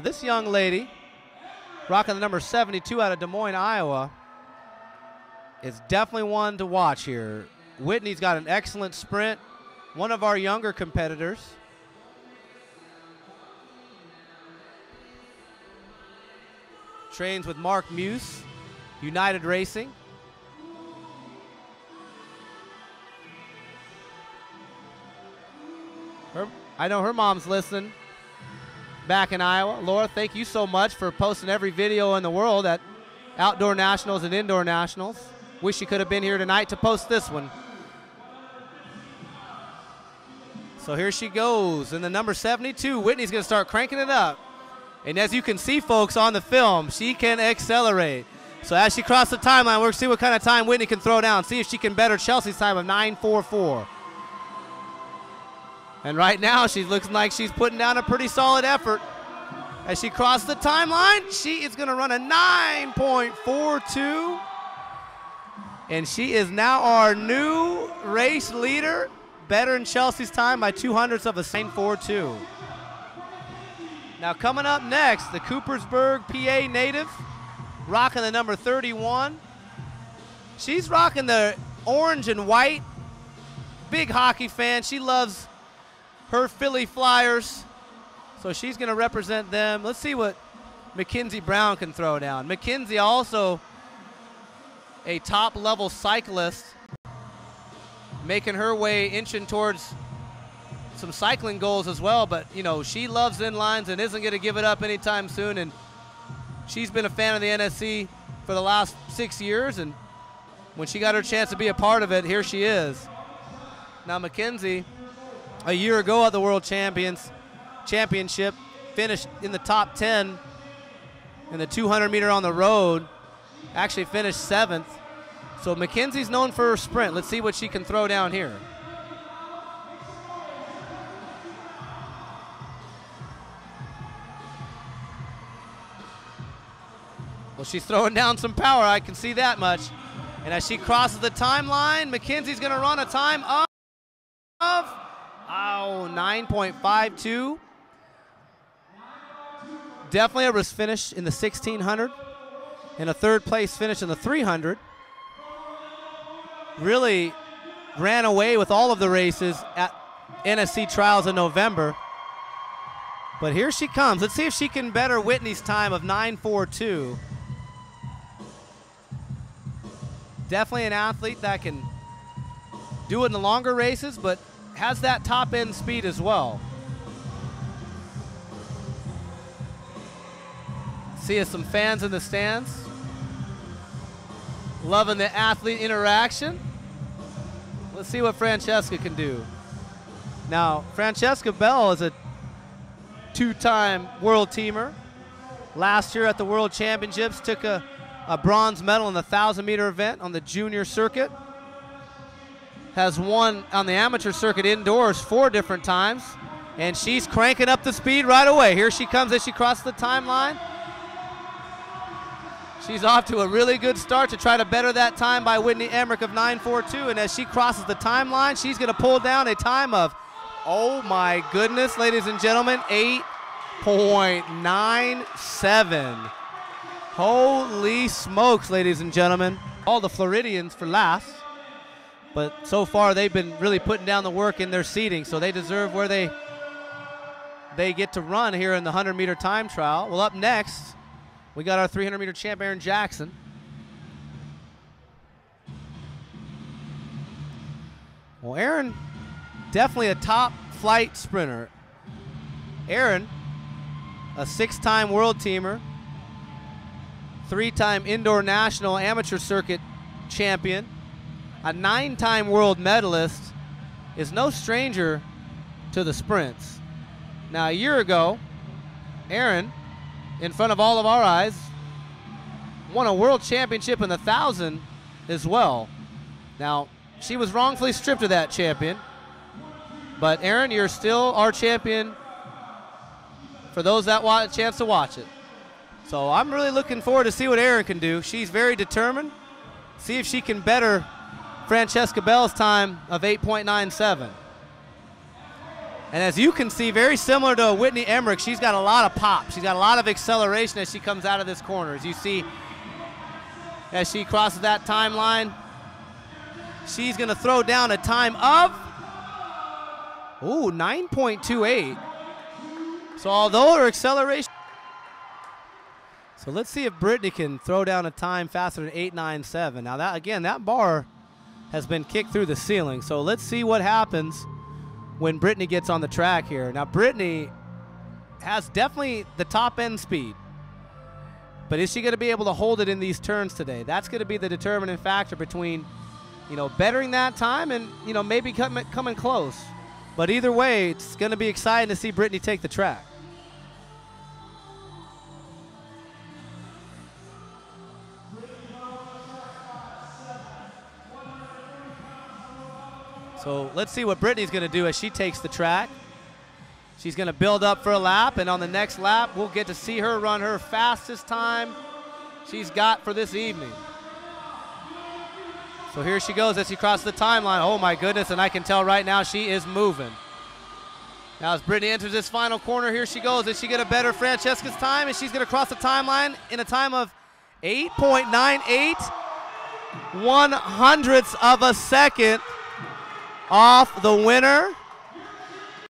This young lady, rocking the number 72 out of Des Moines, Iowa, is definitely one to watch here. Whitney's got an excellent sprint, one of our younger competitors. Trains with Mark Muse, United Racing. I know her mom's listening back in Iowa. Laura, thank you so much for posting every video in the world at Outdoor Nationals and Indoor Nationals. Wish you could have been here tonight to post this one. So here she goes in the number 72. Whitney's going to start cranking it up. And as you can see, folks, on the film, she can accelerate. So as she crosses the timeline, we're going to see what kind of time Whitney can throw down. See if she can better Chelsea's time of 9:44. And right now, she looks like she's putting down a pretty solid effort. As she crosses the timeline, she is going to run a 9.42. And she is now our new race leader, better than Chelsea's time by 200ths of a 9.42. Now coming up next, the Coopersburg, PA native, rocking the number 31. She's rocking the orange and white. Big hockey fan. She loves her Philly Flyers, so she's going to represent them. Let's see what Mackenzie Brown can throw down. Mackenzie also a top-level cyclist, making her way inching towards some cycling goals as well, but you know, she loves inlines and isn't going to give it up anytime soon, and she's been a fan of the NSC for the last 6 years, and when she got her chance to be a part of it, here she is. Now Mackenzie, a year ago at the World Championship, finished in the top 10 in the 200 meter on the road, actually finished 7th. So Mackenzie's known for her sprint. Let's see what she can throw down here. Well, she's throwing down some power, I can see that much. And as she crosses the timeline, Mackenzie's gonna run a time of 9.52. Definitely a race finish in the 1600 and a third place finish in the 300. Really ran away with all of the races at NSC Trials in November. But here she comes. Let's see if she can better Whitney's time of 9.42. Definitely an athlete that can do it in the longer races, but has that top end speed as well. See some fans in the stands. Loving the athlete interaction. Let's see what Francesca can do. Now, Francesca Bell is a two-time world teamer. Last year at the World Championships, took a bronze medal in the 1,000-meter event on the junior circuit. Has won on the amateur circuit indoors 4 different times, and she's cranking up the speed right away. Here she comes as she crosses the timeline. She's off to a really good start to try to better that time by Whitney Emmerich of 9.42, and as she crosses the timeline, she's going to pull down a time of, oh my goodness, ladies and gentlemen, 8.97. Holy smokes, ladies and gentlemen. All the Floridians for last. But so far, they've been really putting down the work in their seating, so they deserve where they get to run here in the 100-meter time trial. Well, up next, we got our 300-meter champ, Aaron Jackson. Well, Aaron, definitely a top-flight sprinter. Aaron, a 6-time world teamer, 3-time indoor national amateur circuit champion, a 9-time world medalist, is no stranger to the sprints. Now, a year ago, Aaron, in front of all of our eyes, won a world championship in the 1,000 as well. Now, she was wrongfully stripped of that champion, but Aaron, you're still our champion for those that want a chance to watch it. So I'm really looking forward to see what Aaron can do. She's very determined. See if she can better Francesca Bell's time of 8.97. And as you can see, very similar to Whitney Emmerich, she's got a lot of pop. She's got a lot of acceleration as she comes out of this corner. As you see, as she crosses that timeline, she's going to throw down a time of, 9.28. So although her acceleration, so let's see if Brittany can throw down a time faster than 8.97. Now that, again, that bar has been kicked through the ceiling. So let's see what happens when Brittany gets on the track here. Now Brittany has definitely the top end speed, but is she going to be able to hold it in these turns today? That's going to be the determining factor between, bettering that time and, maybe coming close. But either way, it's going to be exciting to see Brittany take the track. So let's see what Brittany's going to do as she takes the track. She's going to build up for a lap, and on the next lap, we'll get to see her run her fastest time she's got for this evening. So here she goes as she crosses the timeline. Oh my goodness, and I can tell right now she is moving. Now as Brittany enters this final corner, here she goes. Is she going to better Francesca's time? And she's going to cross the timeline in a time of 8.98 1/100ths of a second off the winner.